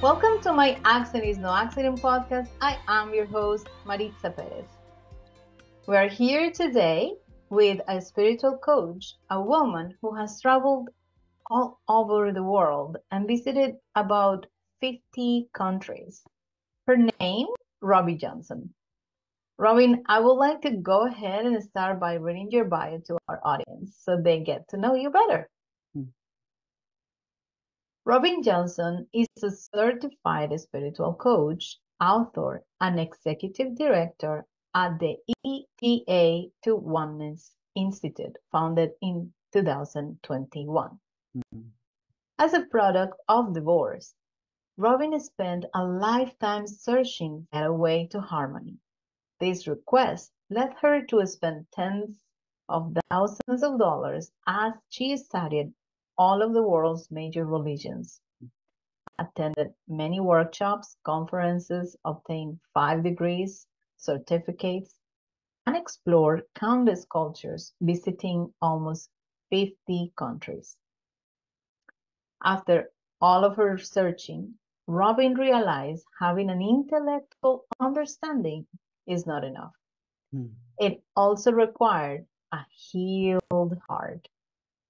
Welcome to my Accent is No Accident podcast. I am your host, Maritza Perez. We are here today with a spiritual coach, a woman who has traveled all over the world and visited about 50 countries. Her name, Robin Johnson. Robin, I would like to go ahead and start by reading your bio to our audience so they get to know you better. Robin Johnson is a certified spiritual coach, author, and executive director at the ETA to Oneness Institute, founded in 2021. As a product of divorce, Robin spent a lifetime searching to get away to harmony. This request led her to spend tens of thousands of dollars as she studied all of the world's major religions, attended many workshops, conferences, obtained 5 degrees, certificates, and explored countless cultures, visiting almost 50 countries. After all of her searching, Robin realized having an intellectual understanding is not enough. It also required a healed heart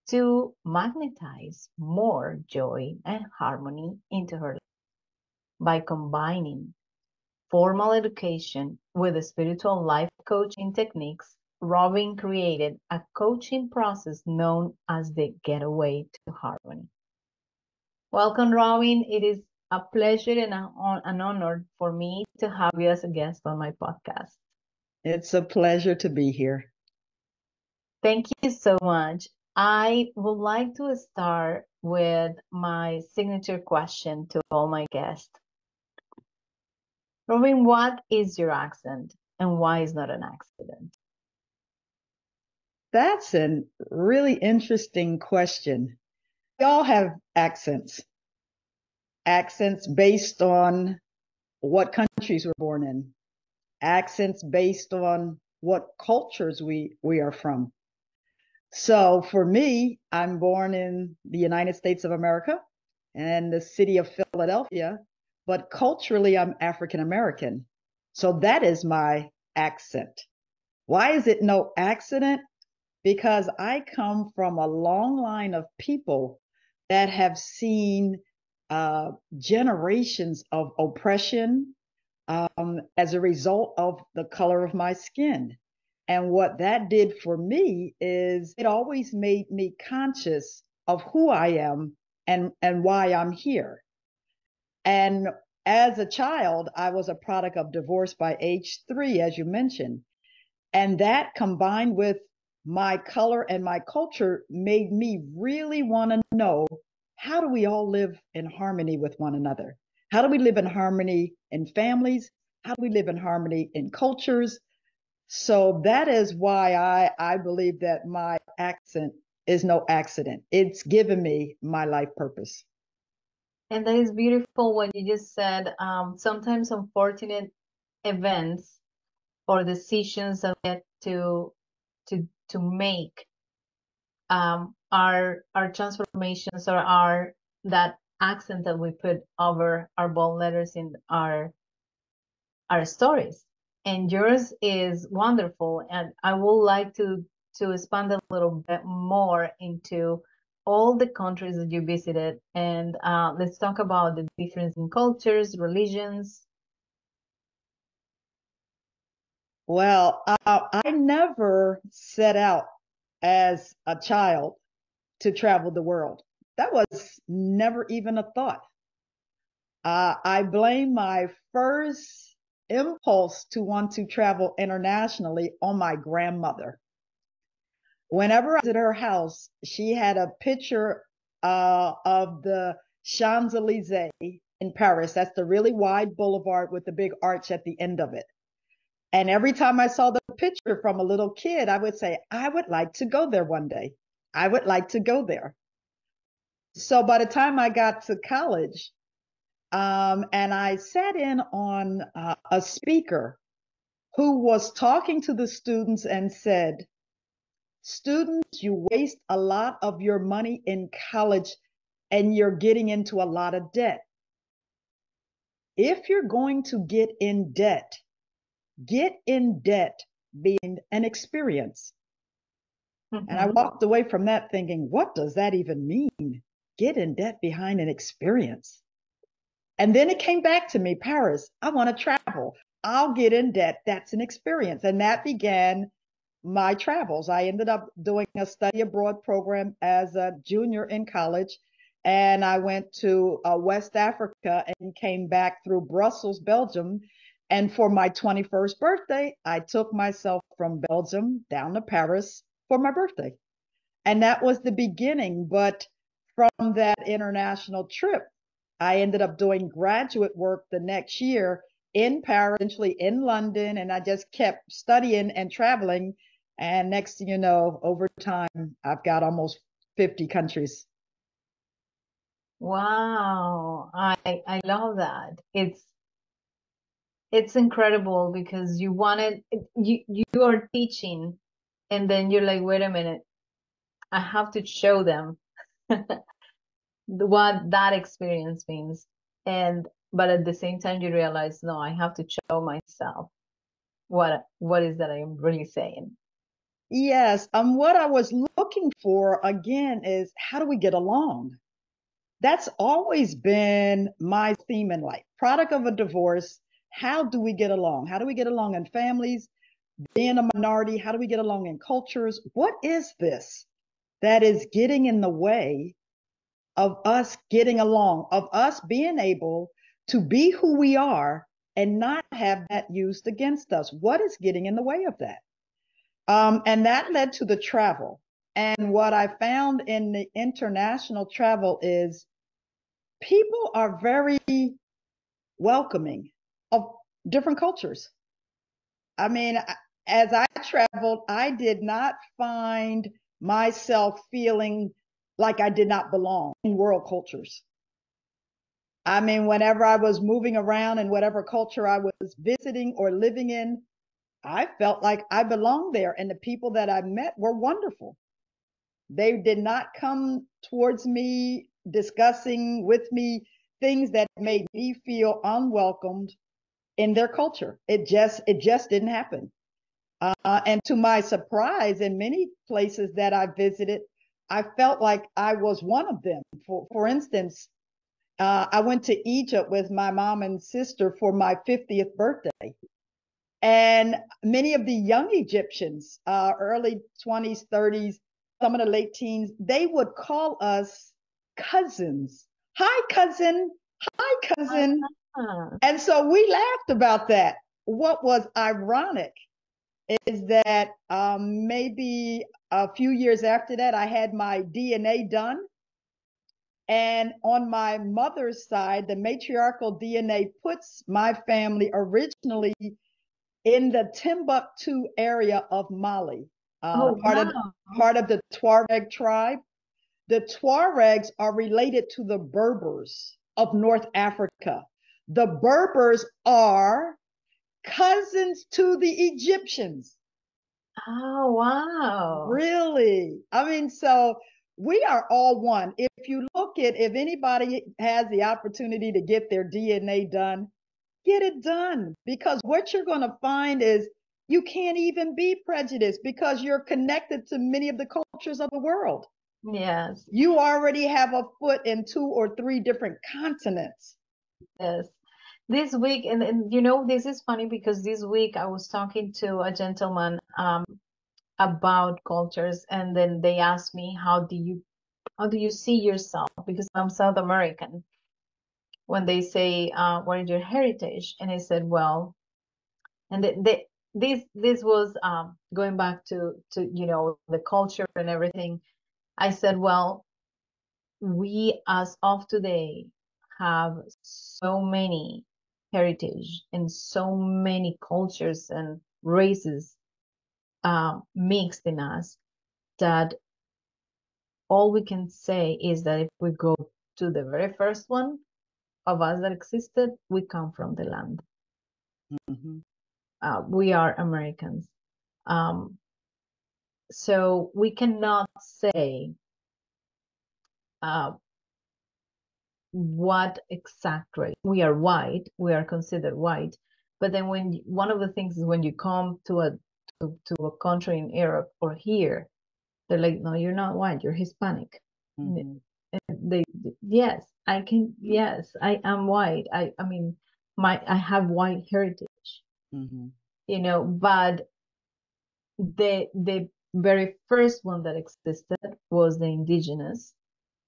to magnetize more joy and harmony into her life. By combining formal education with spiritual life coaching techniques, Robin created a coaching process known as the Getaway to Harmony. Welcome, Robin. It is a pleasure and an honor for me to have you as a guest on my podcast. It's a pleasure to be here. Thank you so much. I would like to start with my signature question to all my guests. Robin, what is your accent and why is not an accident? That's a really interesting question. We all have accents based on what countries we're born in, accents based on what cultures we are from. So for me, I'm born in the United States of America and the city of Philadelphia, but culturally I'm African American. So that is my accent. Why is it no accident? Because I come from a long line of people that have seen generations of oppression as a result of the color of my skin. And what that did for me is it always made me conscious of who I am and why I'm here. And as a child, I was a product of divorce by age 3, as you mentioned. And that combined with my color and my culture made me really want to know, how do we all live in harmony with one another? How do we live in harmony in families? How do we live in harmony in cultures? So that is why I believe that my accent is no accident. It's given me my life purpose. And that is beautiful what you just said. Sometimes unfortunate events or decisions that we get to make our transformations or our that accent that we put over our bold letters in our stories. And yours is wonderful. And I would like to expand a little bit more into all the countries that you visited. And let's talk about the difference in cultures, religions. Well, I never set out as a child to travel the world. That was never even a thought. I blame my first impulse to want to travel internationally on my grandmother. Whenever I was at her house, she had a picture of the Champs-Élysées in Paris. That's the really wide boulevard with the big arch at the end of it. And every time I saw the picture from a little kid, I would say, I would like to go there one day. I would like to go there. So by the time I got to college, and I sat in on a speaker who was talking to the students and said, students, you waste a lot of your money in college and you're getting into a lot of debt. If you're going to get in debt being an experience. And I walked away from that thinking, what does that even mean? Get in debt behind an experience. And then it came back to me, Paris, I want to travel. I'll get in debt. That's an experience. And that began my travels. I ended up doing a study abroad program as a junior in college. And I went to West Africa and came back through Brussels, Belgium. And for my 21st birthday, I took myself from Belgium down to Paris for my birthday. And that was the beginning. But from that international trip, I ended up doing graduate work the next year in Paris, eventually in London, and I just kept studying and traveling. And next thing you know, over time, I've got almost 50 countries. Wow, I love that. It's incredible because you wanted you are teaching and then you're like, wait a minute, I have to show them what that experience means. And but at the same time you realize, no, I have to show myself what is that I am really saying. Yes, what I was looking for again is how do we get along? That's always been my theme in life. Product of a divorce, how do we get along? How do we get along in families? Being a minority, how do we get along in cultures? What is this that is getting in the way of us getting along, of us being able to be who we are and not have that used against us? What is getting in the way of that? And that led to the travel. And what I found in the international travel is people are very welcoming of different cultures. I mean, as I traveled, I did not find myself feeling like I did not belong in world cultures. I mean, whenever I was moving around in whatever culture I was visiting or living in, I felt like I belonged there. And the people that I met were wonderful. They did not come towards me discussing with me things that made me feel unwelcomed in their culture. It just didn't happen. And to my surprise, in many places that I visited, I felt like I was one of them. For instance, I went to Egypt with my mom and sister for my 50th birthday. And many of the young Egyptians, early 20s, 30s, some of the late teens, they would call us cousins. Hi, cousin. Hi, cousin. And so we laughed about that. What was ironic is that maybe a few years after that, I had my DNA done. And on my mother's side, the matriarchal DNA puts my family originally in the Timbuktu area of Mali, Oh, wow. part of the Tuareg tribe. The Tuaregs are related to the Berbers of North Africa. The Berbers are cousins to the Egyptians. Oh, wow. Really? I mean, so we are all one. If you look at, if anybody has the opportunity to get their DNA done, get it done, because what you're going to find is you can't even be prejudiced because you're connected to many of the cultures of the world. Yes. You already have a foot in 2 or 3 different continents. Yes. This week, and you know, this is funny because this week I was talking to a gentleman about cultures, and then they asked me, how do you see yourself? Because I'm South American. When they say, what is your heritage? And I said, well, and this was going back to you know the culture and everything. I said, well, we, as of today, have so many heritage and so many cultures and races mixed in us, that all we can say is that if we go to the very first one of us that existed, we come from the land. Mm-hmm. We are Americans. So we cannot say what exact race. We are white, we are considered white. But then one of the things is when you come to a country in Europe or here, they're like, no, you're not white, you're Hispanic. Mm-hmm. Yes, yes, I am white. I mean, I have white heritage, Mm-hmm. but the very first one that existed was the indigenous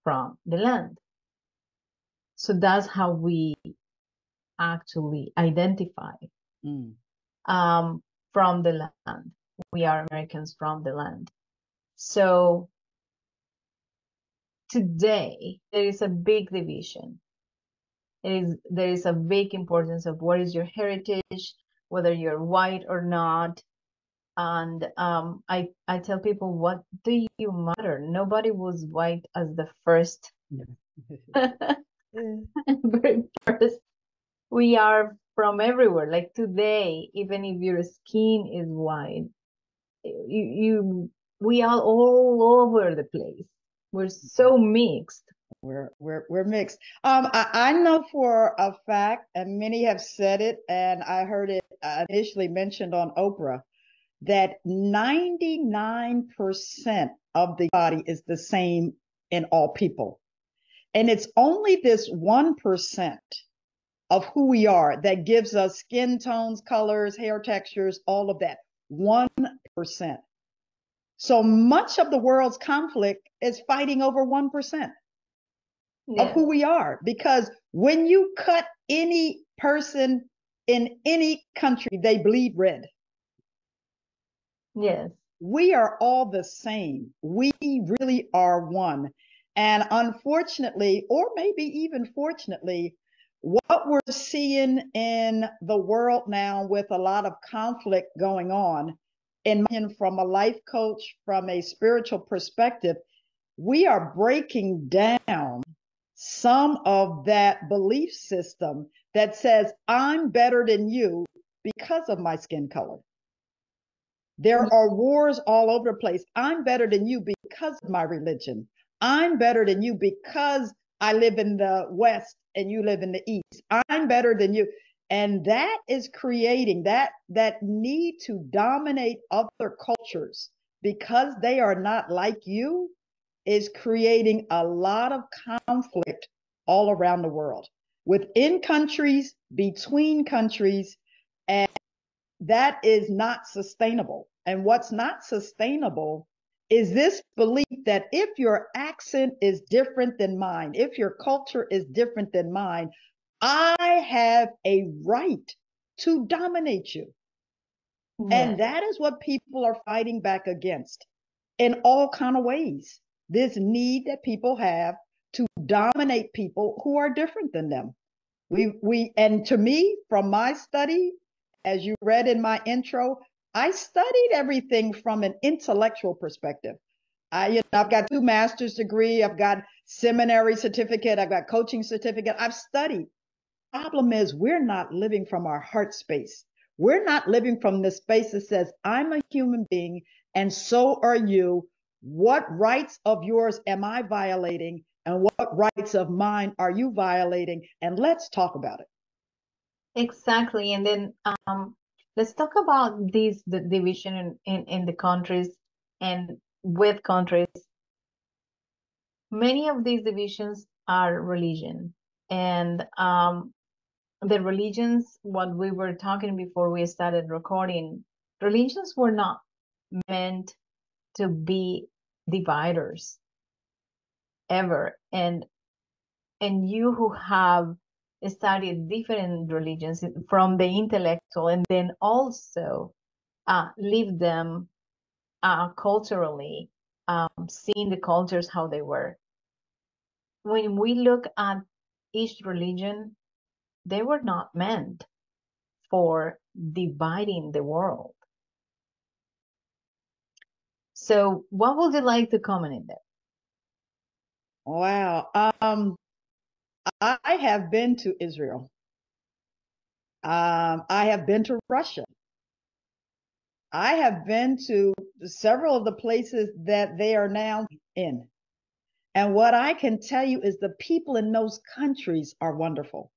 from the land. So that's how we actually identify from the land. We are Americans from the land. So today there is a big division. There is a big importance of what is your heritage, whether you're white or not. And I tell people, what do you matter? Nobody was white as the first, very first. We are from everywhere. Like today, even if your skin is white, we are all over the place. We're so mixed. We're mixed. I know for a fact, and many have said it, and I heard it initially mentioned on Oprah, that 99% of the body is the same in all people. And it's only this 1% of who we are that gives us skin tones, colors, hair textures, all of that. 1%. So much of the world's conflict is fighting over 1% of Yes. who we are. Because when you cut any person in any country, they bleed red. Yes. We are all the same. We really are one. And unfortunately, or maybe even fortunately, what we're seeing in the world now with a lot of conflict going on, in my opinion, from a life coach, from a spiritual perspective, we are breaking down some of that belief system that says, I'm better than you because of my skin color. There are wars all over the place. I'm better than you because of my religion. I'm better than you because I live in the West and you live in the East. I'm better than you. And that is creating that need to dominate other cultures because they are not like you, is creating a lot of conflict all around the world, within countries, between countries, and that is not sustainable. And what's not sustainable is this belief that if your accent is different than mine, if your culture is different than mine, I have a right to dominate you. And that is what people are fighting back against in all kind of ways. This need that people have to dominate people who are different than them. And to me, from my study, as you read in my intro, I studied everything from an intellectual perspective. I've got 2 master's degree, I've got seminary certificate, I've got coaching certificate. I've studied. Problem is, we're not living from our heart space. We're not living from the space that says, I'm a human being, and so are you. What rights of yours am I violating? And what rights of mine are you violating? And let's talk about it. Exactly. And then let's talk about the division in the countries and with countries. Many of these divisions are religion. And the religions, what we were talking before we started recording, religions were not meant to be dividers ever. And you who have studied different religions from the intellectual and then also live them culturally, seeing the cultures how they were. when we look at each religion, they were not meant for dividing the world. So what would you like to comment in there? Wow. I have been to Israel. I have been to Russia. I have been to several of the places that they are now in. And what I can tell you is the people in those countries are wonderful.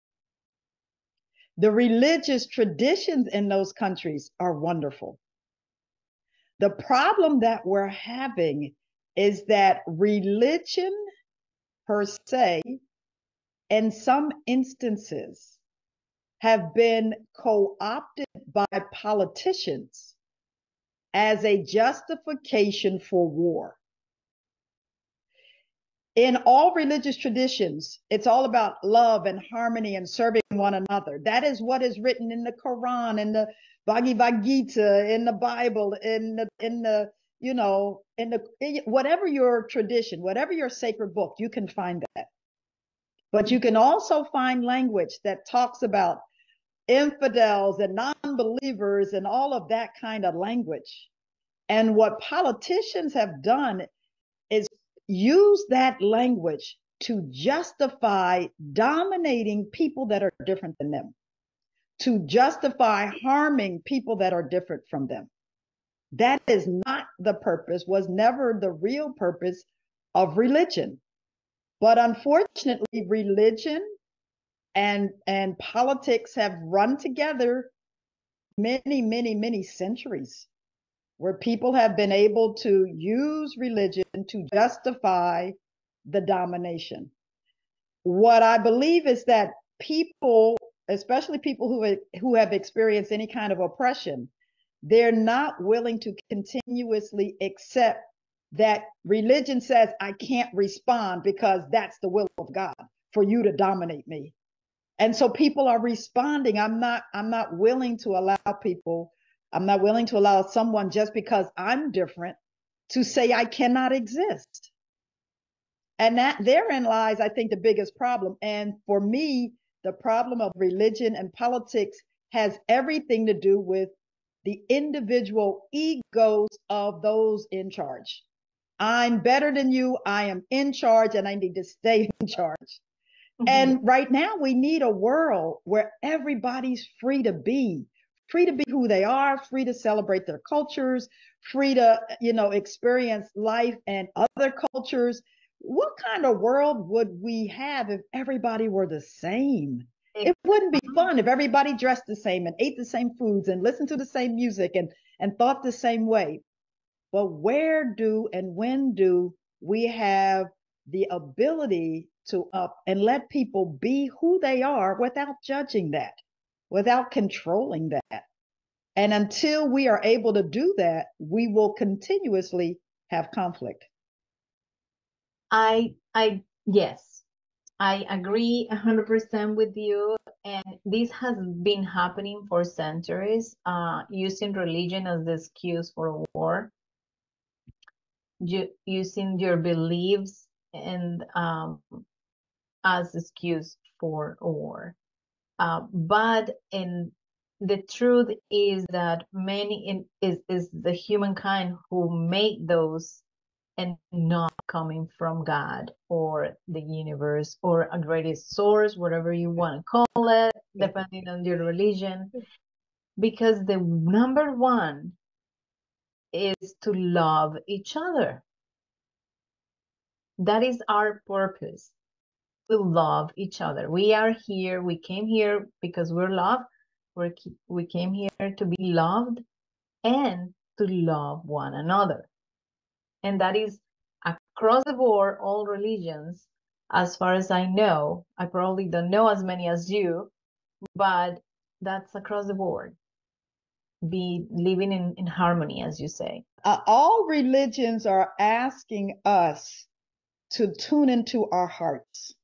The religious traditions in those countries are wonderful. The problem that we're having is that religion per se, in some instances, have been co-opted by politicians as a justification for war. In all religious traditions, it's all about love and harmony and serving one another. That is what is written in the Quran, in the Bhagavad Gita, in the Bible, in the whatever your tradition, whatever your sacred book, you can find that. But you can also find language that talks about infidels and non-believers and all of that kind of language. And what politicians have done is use that language to justify dominating people that are different than them, to justify harming people that are different from them. That is not the purpose, was never the real purpose of religion. But unfortunately, religion and politics have run together many centuries, where people have been able to use religion to justify the domination. What I believe is that people, especially people who have experienced any kind of oppression, they're not willing to continuously accept that religion says I can't respond because that's the will of God for you to dominate me. And so people are responding. I'm not willing to allow people, I'm not willing to allow someone just because I'm different to say I cannot exist. And that therein lies, I think, the biggest problem. And for me, the problem of religion and politics has everything to do with the individual egos of those in charge. I'm better than you. I am in charge and I need to stay in charge. And right now we need a world where everybody's free to be who they are, free to celebrate their cultures, free to, experience life and other cultures. What kind of world would we have if everybody were the same? It wouldn't be fun if everybody dressed the same and ate the same foods and listened to the same music and thought the same way. But where do and when do we have the ability to up and let people be who they are without judging that, without controlling that? And until we are able to do that, we will continuously have conflict. Yes, I agree 100% with you. And this has been happening for centuries, using religion as the excuse for war, using your beliefs and as excuse for war. But the truth is that is the humankind who made those, and not coming from God or the universe or a greater source, whatever you want to call it, depending on your religion. Because the number one is to love each other. That is our purpose. We love each other. We are here. We came here because we're loved. We came here to be loved and to love one another. And that is across the board, all religions, as far as I know. I probably don't know as many as you, but that's across the board. Be living in harmony, as you say. All religions are asking us to tune into our hearts,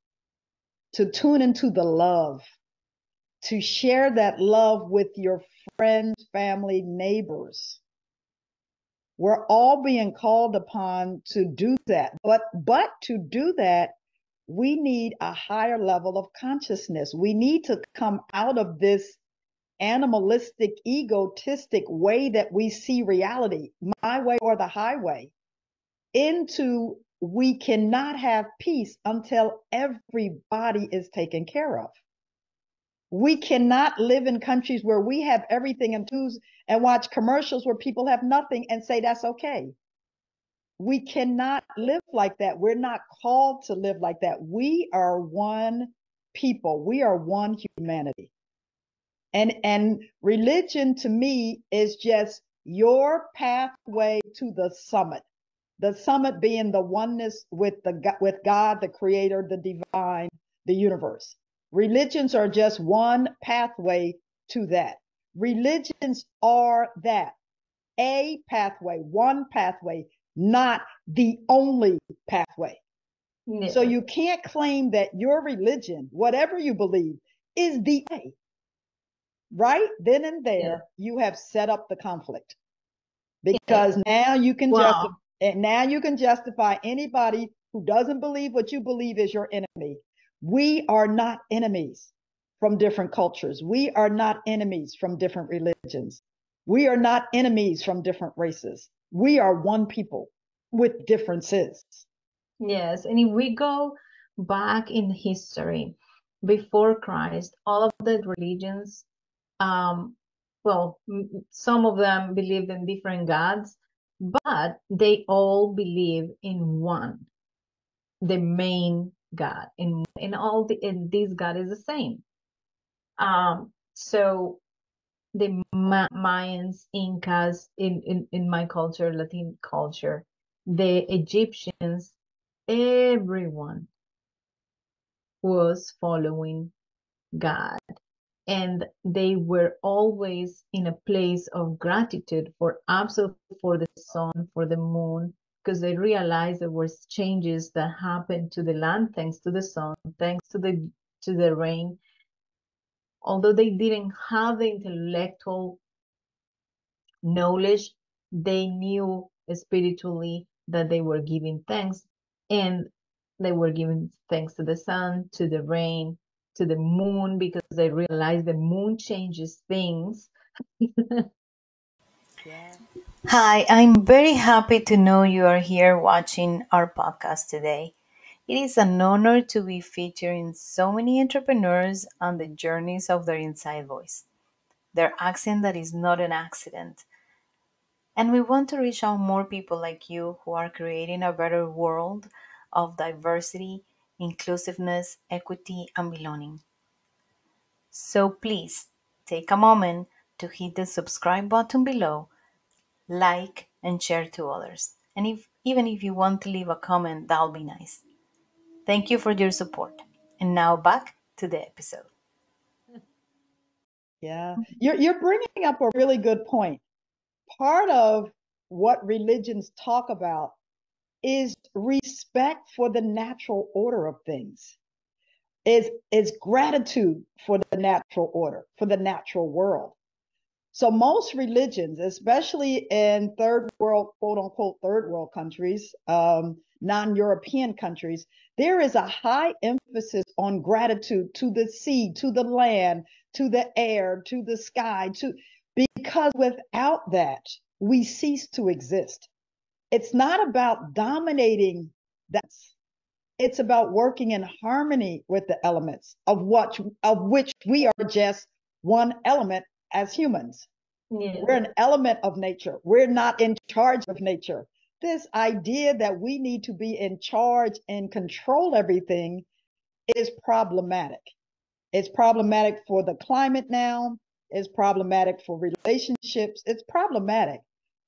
to tune into the love, to share that love with your friends, family, neighbors. We're all being called upon to do that. But to do that, we need a higher level of consciousness. We need to come out of this animalistic, egotistic way that we see reality, my way or the highway, into we cannot have peace until everybody is taken care of. We cannot live in countries where we have everything and watch commercials where people have nothing and say that's okay. We cannot live like that. We're not called to live like that. We are one people. We are one humanity. And religion to me is just your pathway to the summit. The summit being the oneness with God, the creator, the divine, the universe. Religions are just one pathway to that. Religions are that, a pathway, one pathway, not the only pathway. Yeah. So you can't claim that your religion, whatever you believe, is the way. Right then and there, you have set up the conflict, because now you can justify anybody who doesn't believe what you believe is your enemy. We are not enemies from different cultures. We are not enemies from different religions. We are not enemies from different races. We are one people with differences. Yes, and if we go back in history, before Christ, all of the religions, well, some of them believed in different gods, but they all believe in one, the main God, and this God is the same. So the Mayans, Incas, in my culture, Latin culture, the Egyptians, everyone was following God. And they were always in a place of gratitude for the sun, for the moon, because they realized there was changes that happened to the land thanks to the sun, thanks to the rain. Although they didn't have the intellectual knowledge, they knew spiritually that they were giving thanks, and they were giving thanks to the sun, to the rain, to the moon, because they realized the moon changes things. Yeah. Hi, I'm very happy to know you are here watching our podcast today. It is an honor to be featuring so many entrepreneurs on the journeys of their inside voice, their accent that is not an accident. And we want to reach out more people like you who are creating a better world of diversity, inclusiveness, equity, and belonging. So please take a moment to hit the subscribe button below, like, and share to others. And even if you want to leave a comment, that'll be nice. Thank you for your support. And now back to the episode. Yeah, you're bringing up a really good point. Part of what religions talk about is respect for the natural order of things, is gratitude for the natural order, for the natural world. So most religions, especially in third world, quote unquote, third world countries, non-European countries, there is a high emphasis on gratitude to the sea, to the land, to the air, to the sky, because without that, we cease to exist. It's not about dominating that. It's about working in harmony with the elements of which we are just one element as humans. Yeah. We're an element of nature. We're not in charge of nature. This idea that we need to be in charge and control everything is problematic. It's problematic for the climate now. It's problematic for relationships. It's problematic.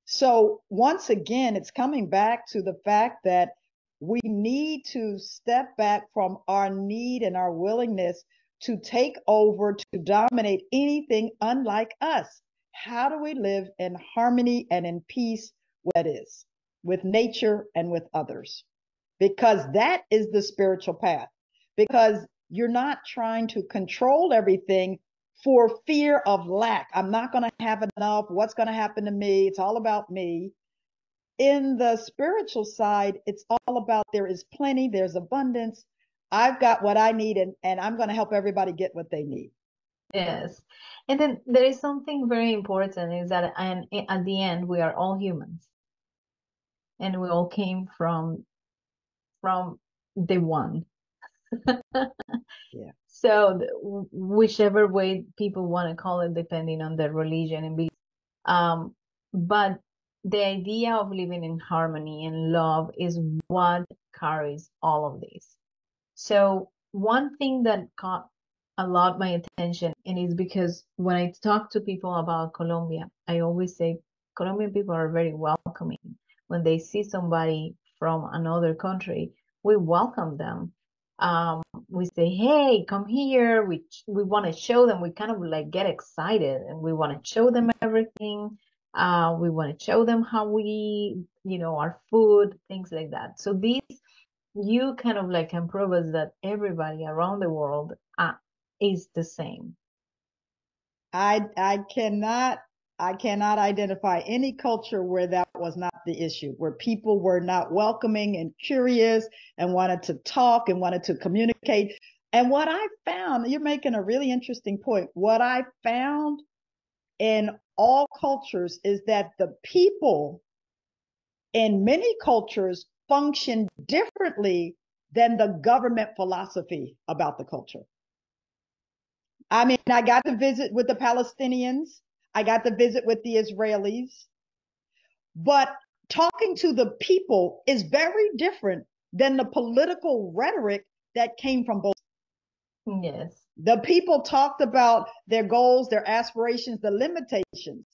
So once again, it's coming back to the fact that we need to step back from our need and our willingness to take over, to dominate anything unlike us. How do we live in harmony and in peace with nature and with others? Because that is the spiritual path. Because you're not trying to control everything for fear of lack. I'm not going to have enough. What's going to happen to me? It's all about me. In the spiritual side, it's all about there is plenty, there's abundance. I've got what I need, and I'm going to help everybody get what they need. Yes. And then there is something very important is that and at the end we are all humans and we all came from the one. Yeah. So whichever way people want to call it, depending on their religion and belief. Um, but the idea of living in harmony and love is what carries all of this. So one thing that caught a lot my attention, and it's because when I talk to people about Colombia, I always say Colombian people are very welcoming. When they see somebody from another country, we welcome them. We say, "Hey, come here." We want to show them. We kind of like get excited, and we want to show them everything. We want to show them how we, our food, things like that. So these you kind of like can prove us that everybody around the world is the same. I cannot identify any culture where that was not the issue, where people were not welcoming and curious and wanted to talk and wanted to communicate. And what I found, you're making a really interesting point. What I found in all cultures is that the people in many cultures function differently than the government philosophy about the culture. I mean, I got to visit with the Palestinians, I got to visit with the Israelis, but talking to the people is very different than the political rhetoric that came from both. Yes. The people talked about their goals, their aspirations, the limitations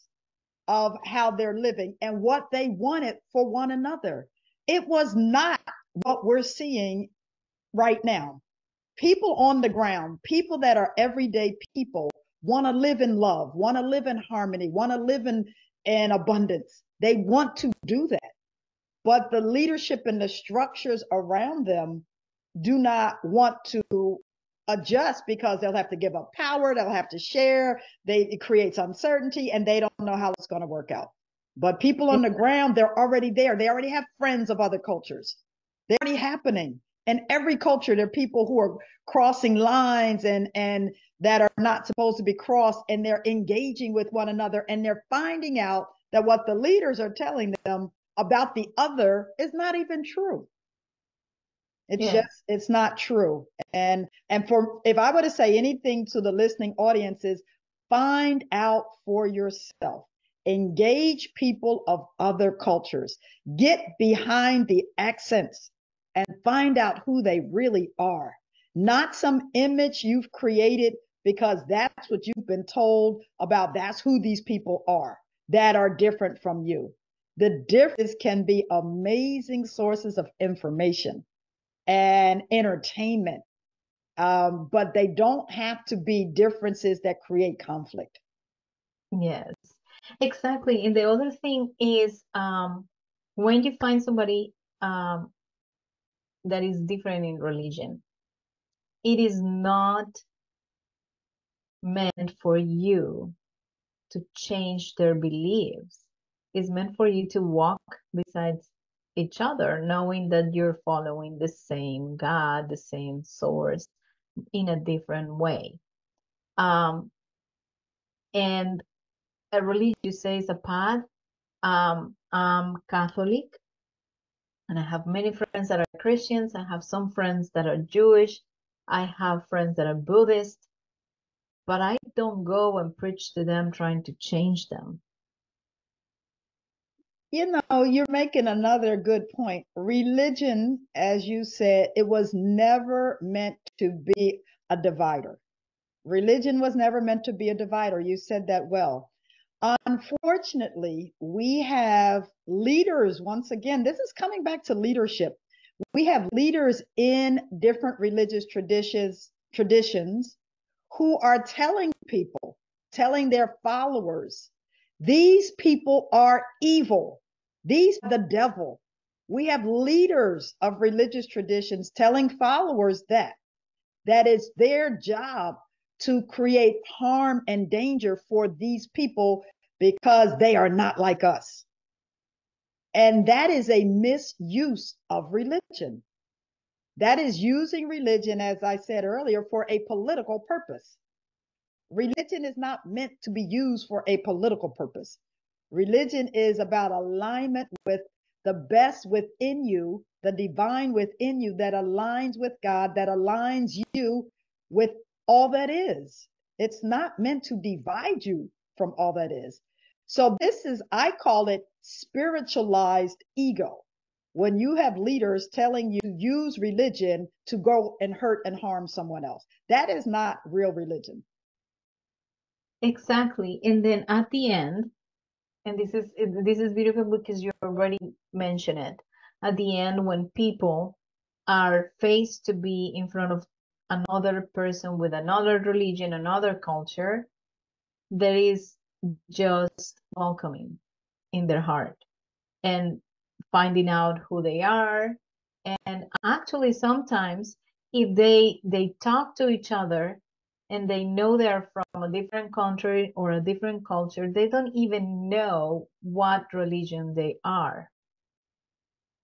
of how they're living and what they wanted for one another. It was not what we're seeing right now. People on the ground, people that are everyday people, want to live in love, want to live in harmony, want to live in abundance. They want to do that. But the leadership and the structures around them do not want to adjust because they'll have to give up power, they'll have to share, it creates uncertainty, and they don't know how it's going to work out. But people on the ground, they're already there. They already have friends of other cultures. They're already happening. In every culture, there are people who are crossing lines and that are not supposed to be crossed, and they're engaging with one another, and they're finding out that what the leaders are telling them about the other is not even true. It's not true. And for if I were to say anything to the listening audiences, find out for yourself. Engage people of other cultures. Get behind the accents and find out who they really are. Not some image you've created because that's what you've been told about. That's who these people are that are different from you. The difference can be amazing sources of information and entertainment, but they don't have to be differences that create conflict. Yes, exactly. And the other thing is when you find somebody that is different in religion, it is not meant for you to change their beliefs. It's meant for you to walk beside each other, knowing that you're following the same God, the same source in a different way. And a religion says a path. I'm Catholic, and I have many friends that are Christians. I have some friends that are Jewish. I have friends that are Buddhist, but I don't go and preach to them trying to change them. You're making another good point. Religion, as you said, it was never meant to be a divider. Religion was never meant to be a divider. You said that well. Unfortunately, we have leaders, once again, this is coming back to leadership. We have leaders in different religious traditions who are telling people, telling their followers, these people are evil. These are the devil. We have leaders of religious traditions telling followers that it's their job to create harm and danger for these people because they are not like us. And that is a misuse of religion. That is using religion, as I said earlier, for a political purpose. Religion is not meant to be used for a political purpose. Religion is about alignment with the best within you, the divine within you that aligns with God, that aligns you with all that is. It's not meant to divide you from all that is. So, this is, I call it spiritualized ego. When you have leaders telling you to use religion to go and hurt and harm someone else, that is not real religion. Exactly. And then at the end, and this is beautiful because you already mentioned it. At the end, when people are faced to be in front of another person with another religion, another culture, there is just welcoming in their heart and finding out who they are. And actually, sometimes if they talk to each other and they know they're from a different country or a different culture, they don't even know what religion they are.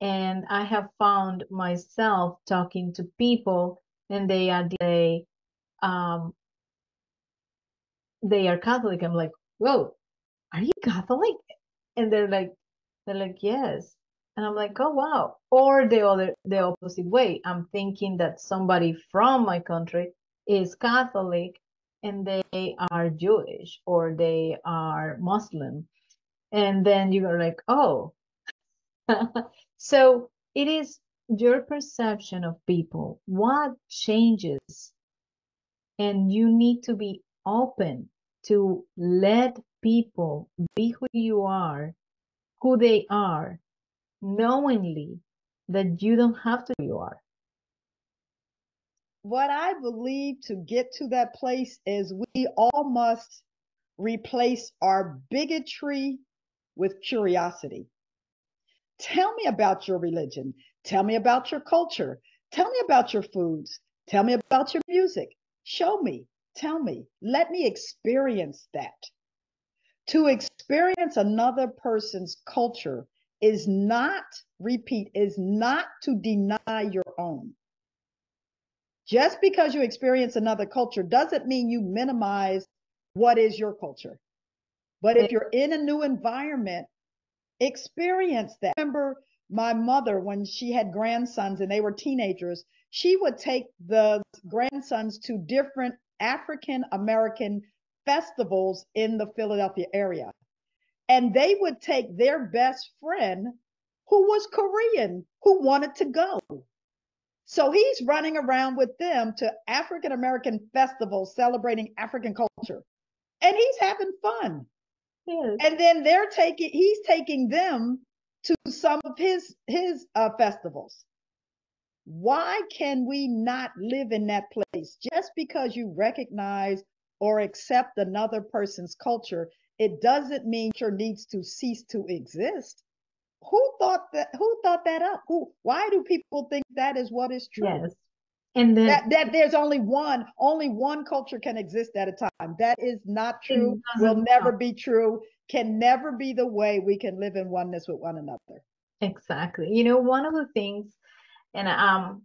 And I have found myself talking to people and um they are Catholic. I'm like, whoa, are you Catholic? And they're like, yes. And I'm like, oh wow. Or the opposite way. I'm thinking that somebody from my country is Catholic and they are Jewish or they are Muslim. And then you're like, oh. So it is your perception of people. What changes? And you need to be open to let people be who they are, knowingly that you don't have to you are. What I believe to get to that place is we all must replace our bigotry with curiosity. Tell me about your religion. Tell me about your culture. Tell me about your foods. Tell me about your music. Show me. Tell me. Let me experience that. To experience another person's culture is not, repeat, is not to deny your own. Just because you experience another culture doesn't mean you minimize what is your culture. But if you're in a new environment, experience that. I remember my mother, when she had grandsons and they were teenagers, she would take the grandsons to different African American festivals in the Philadelphia area. And they would take their best friend, who was Korean, who wanted to go. So he's running around with them to African American festivals celebrating African culture. And he's having fun. Yes. And then he's taking them to some of his festivals. Why can we not live in that place? Just because you recognize or accept another person's culture, it doesn't mean culture needs to cease to exist. Who thought that up? Why do people think that is what is true? Yes. And then That there's only one culture can exist at a time. That is not true, will doesn't never be true, can never be the way we can live in oneness with one another. exactly. One of the things, and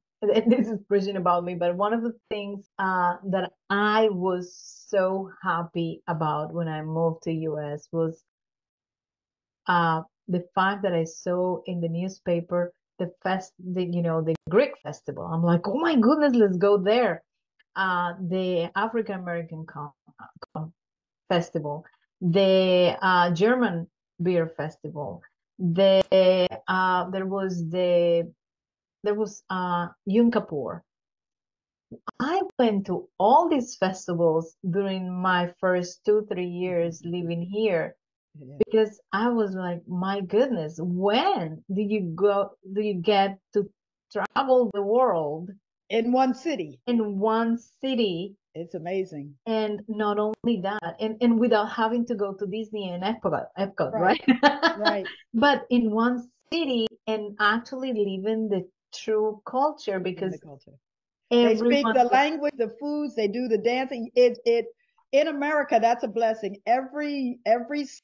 this is preaching about me, but one of the things that I was so happy about when I moved to US was the fact that I saw in the newspaper the Greek festival. I'm like, oh my goodness, let's go there. The African American festival, the German beer festival, there was Yom Kippur. I went to all these festivals during my first 2-3 years living here because I was like, my goodness, when do you get to travel the world in one city? It's amazing. And not only that, and without having to go to Disney and Epcot, right? Right. But in one city and actually living the true culture because they speak the language, the foods, they do the dancing. It in America, that's a blessing. Every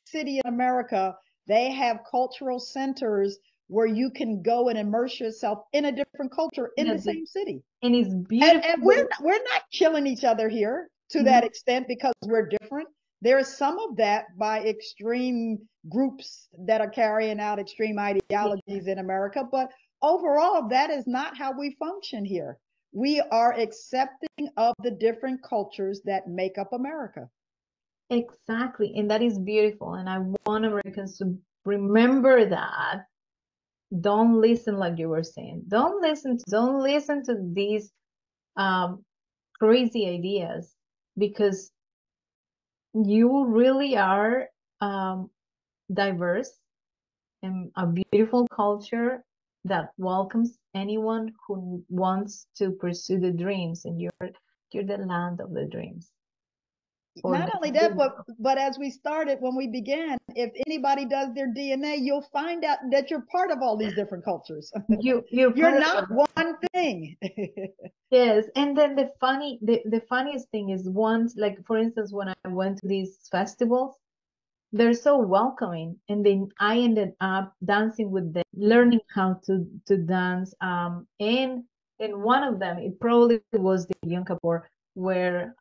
city in America, they have cultural centers where you can go and immerse yourself in a different culture in the same city. And it's And beautiful. we're not killing each other here to that extent because we're different. There is some of that by extreme groups that are carrying out extreme ideologies in America, but overall, that is not how we function here. We are accepting of the different cultures that make up America. Exactly. And that is beautiful. And I want Americans to remember that. Don't listen, like you were saying. Don't listen to these crazy ideas, because you really are diverse and a beautiful culture that welcomes anyone who wants to pursue the dreams, and you're the land of the dreams. Not only that, but as we started when we began, if anybody does their DNA, you'll find out that you're part of all these different cultures. You're not one thing. Yes, and then the funniest thing is, once, like for instance, when I went to these festivals, they're so welcoming, and then I ended up dancing with them, learning how to dance. And in one of them, it probably was the Yom Kippur, where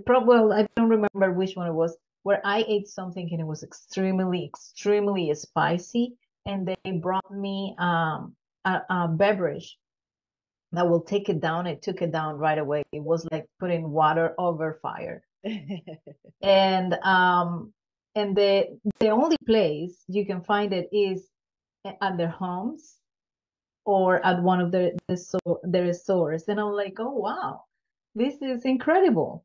well, I don't remember which one it was, where I ate something and it was extremely spicy, and they brought me a beverage that will take it down. It took it down right away. It was like putting water over fire. And the only place you can find it is at their homes or at one of their stores. And I'm like, oh wow, this is incredible.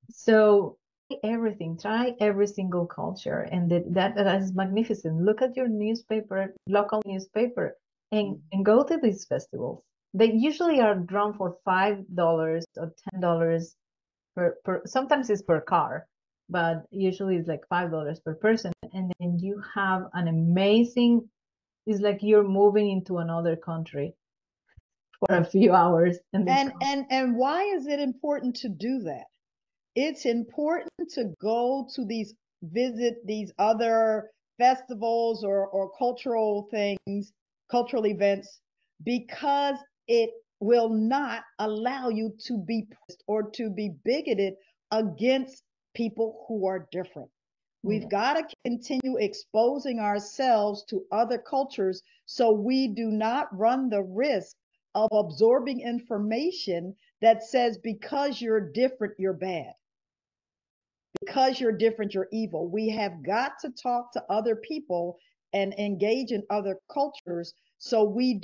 So everything, try every single culture, and that is magnificent. Look at your newspaper, local newspaper, and go to these festivals. They usually are drawn for $5 or $10 per, sometimes it's per car, but usually it's like $5 per person. And then you have an amazing, it's like you're moving into another country for a few hours. And why is it important to do that? It's important to go to visit these other festivals or cultural things, cultural events, because it will not allow you to be or to be bigoted against people who are different. We've got to continue exposing ourselves to other cultures so we do not run the risk of absorbing information that says because you're different, you're bad. Because you're different, you're evil. We have got to talk to other people and engage in other cultures so we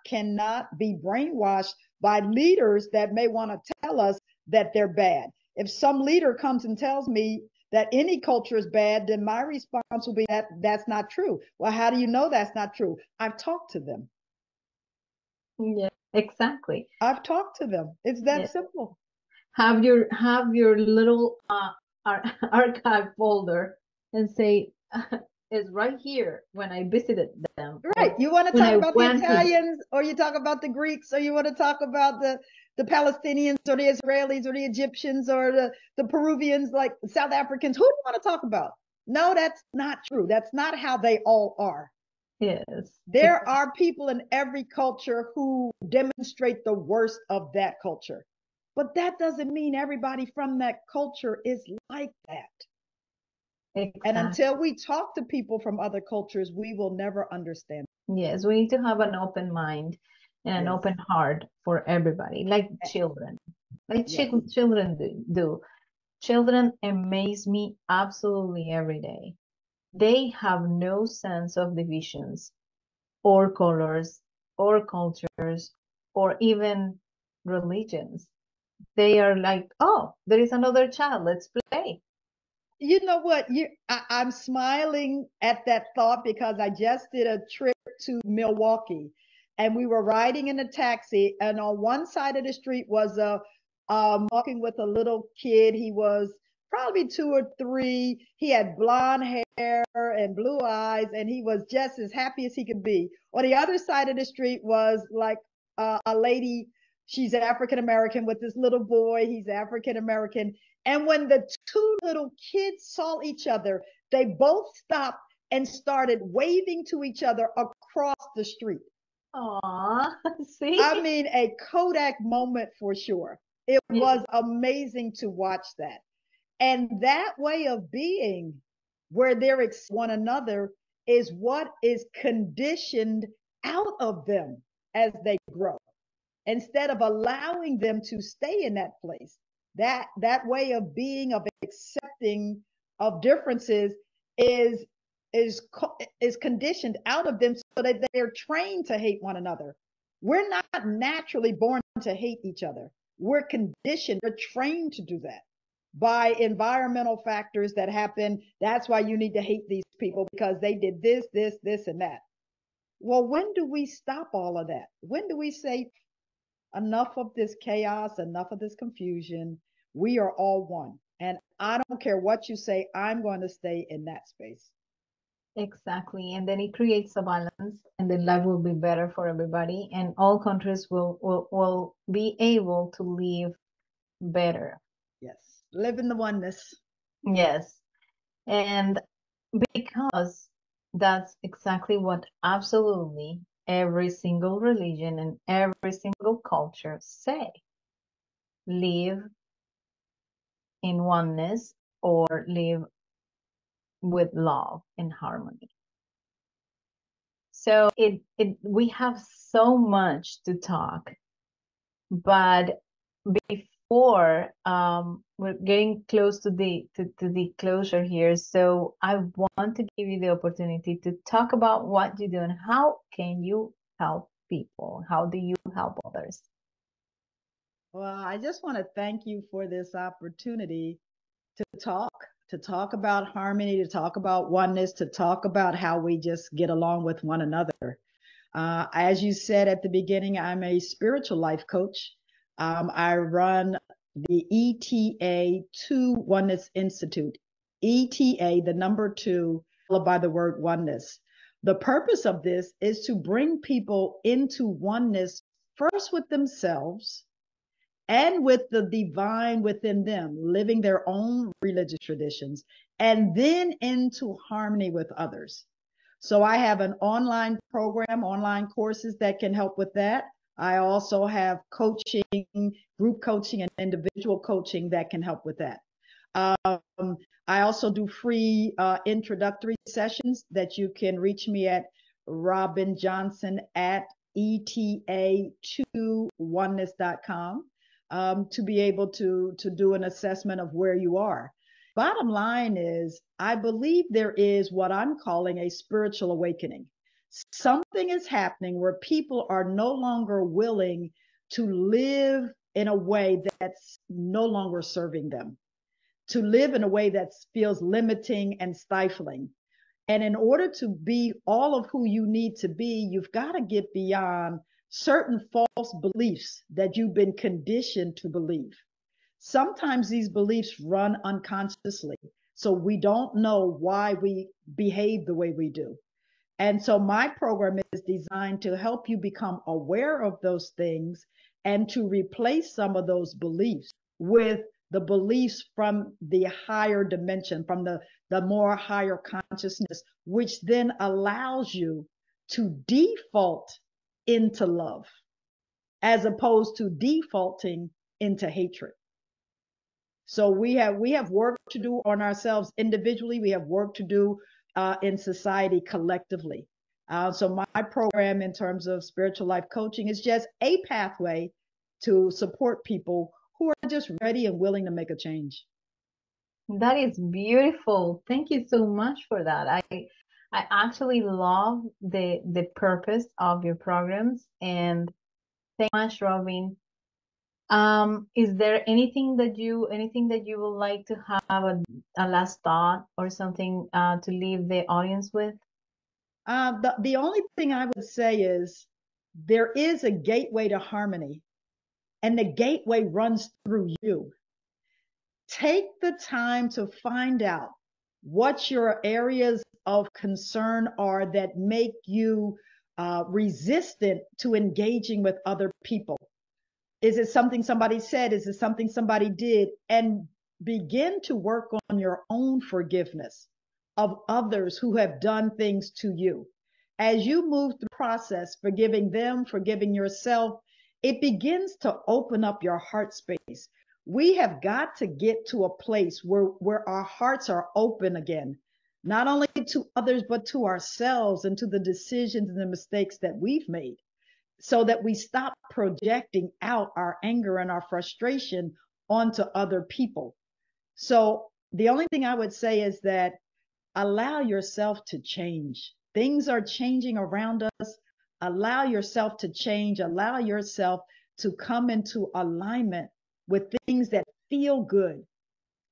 cannot be brainwashed by leaders that may want to tell us that they're bad. If some leader comes and tells me that any culture is bad, then my response will be that that's not true. Well, how do you know that's not true? I've talked to them. Yeah, exactly. I've talked to them. It's that simple. Have your little archive folder and say, it's right here when I visited them. Right. You want to talk about the Italians, or you talk about the Greeks, or you want to talk about the Palestinians or the Israelis or the Egyptians or the Peruvians, like South Africans. Who do you want to talk about? No, that's not true. That's not how they all are. Yes. There are people in every culture who demonstrate the worst of that culture. But that doesn't mean everybody from that culture is like that. Exactly. And until we talk to people from other cultures, we will never understand. Yes, we need to have an open mind and an open heart for everybody, like children. Like children do. Children amaze me absolutely every day. They have no sense of divisions or colors or cultures or even religions. They are like, oh, there is another child, let's play. You know what? I'm smiling at that thought because I just did a trip to Milwaukee, and we were riding in a taxi, and on one side of the street was walking with a little kid. He was probably 2 or 3. He had blonde hair and blue eyes, and he was just as happy as he could be. On the other side of the street was like a lady. She's African American with this little boy. He's African American. And when the two little kids saw each other, they both stopped and started waving to each other across the street. Aw, I see? mean, a Kodak moment for sure. It Yeah, was amazing to watch that. And that way of being where they're one another is what is conditioned out of them as they grow. Instead of allowing them to stay in that place, that way of being, of accepting of differences is is is conditioned out of them so that they're trained to hate one another. We're not naturally born to hate each other. We're conditioned, we're trained to do that by environmental factors that happen. That's why you need to hate these people because they did this, and that. Well, when do we stop all of that? When do we say, enough of this chaos, enough of this confusion? We are all one. And I don't care what you say, I'm going to stay in that space. exactly. And then it creates a balance, and then life will be better for everybody, and all countries will be able to live better. Yes. Live in the oneness. Yes. And because that's exactly what absolutely every single religion and every single culture say. Live in oneness or live with love and harmony. So we have so much to talk, but before we're getting close to the closure here, so I want to give you the opportunity to talk about what you do and how can you help people? How do you help others? Well, I just want to thank you for this opportunity to talk, to talk about harmony, to talk about oneness, to talk about how we just get along with one another. As you said at the beginning, I'm a spiritual life coach. I run the ETA 2 Oneness Institute. ETA, the number 2, followed by the word oneness. The purpose of this is to bring people into oneness first with themselves and with the divine within them, living their own religious traditions, and then into harmony with others. So I have an online program, online courses that can help with that. I also have coaching, group coaching, and individual coaching that can help with that. I also do free introductory sessions that you can reach me at Robin Johnson at eta2oneness.com to be able to do an assessment of where you are. Bottom line is, I believe there is what I'm calling a spiritual awakening. Something is happening where people are no longer willing to live in a way that's no longer serving them, to live in a way that feels limiting and stifling. And in order to be all of who you need to be, you've got to get beyond certain false beliefs that you've been conditioned to believe. Sometimes these beliefs run unconsciously, so we don't know why we behave the way we do. And so my program is designed to help you become aware of those things and to replace some of those beliefs with the beliefs from the higher dimension, from the more higher consciousness, which then allows you to default into love as opposed to defaulting into hatred. So we have work to do on ourselves individually. We have work to do in society collectively. So my program in terms of spiritual life coaching is just a pathway to support people who are just ready and willing to make a change. That is beautiful. Thank you so much for that. I actually love the purpose of your programs, and thank you so much, Robin. Is there anything that you would like to have a last thought or something to leave the audience with? The only thing I would say is there is a gateway to harmony, and the gateway runs through you. Take the time to find out what your areas of concern are that make you resistant to engaging with other people. Is it something somebody said? Is it something somebody did? And begin to work on your own forgiveness of others who have done things to you. As you move through the process, forgiving them, forgiving yourself, it begins to open up your heart space. We have got to get to a place where our hearts are open again, not only to others, but to ourselves and to the decisions and the mistakes that we've made, so that we stop projecting out our anger and our frustration onto other people. So the only thing I would say is that allow yourself to change. Things are changing around us. Allow yourself to change. Allow yourself to come into alignment with things that feel good.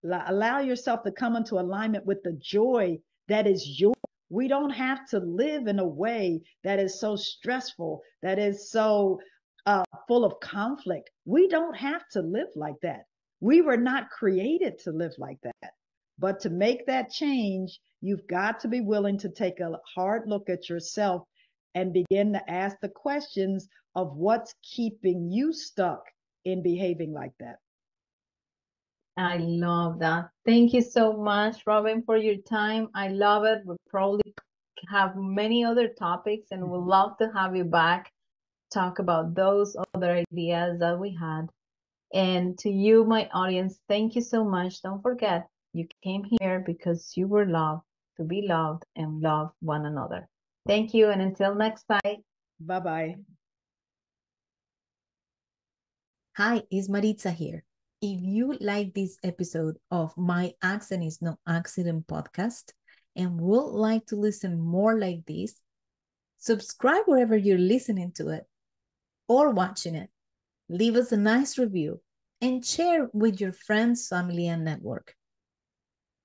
Allow yourself to come into alignment with the joy that is yours. We don't have to live in a way that is so stressful, that is so full of conflict. We don't have to live like that. We were not created to live like that. But to make that change, you've got to be willing to take a hard look at yourself and begin to ask the questions of what's keeping you stuck in behaving like that. I love that. Thank you so much, Robin, for your time. I love it. We'll probably have many other topics and we'd love to have you back, talk about those other ideas that we had. And to you, my audience, thank you so much. Don't forget, you came here because you were loved, to be loved and love one another. Thank you. And until next time. Bye-bye. Hi, it's Maritza here. If you like this episode of My Accent is No Accident podcast and would like to listen more like this, subscribe wherever you're listening to it or watching it. Leave us a nice review and share with your friends, family, and network.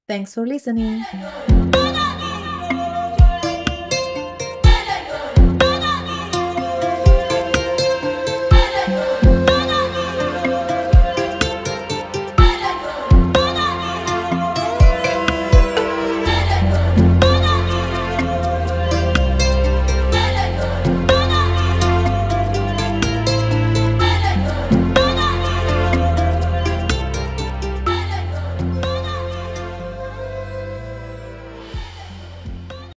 Thanks for listening.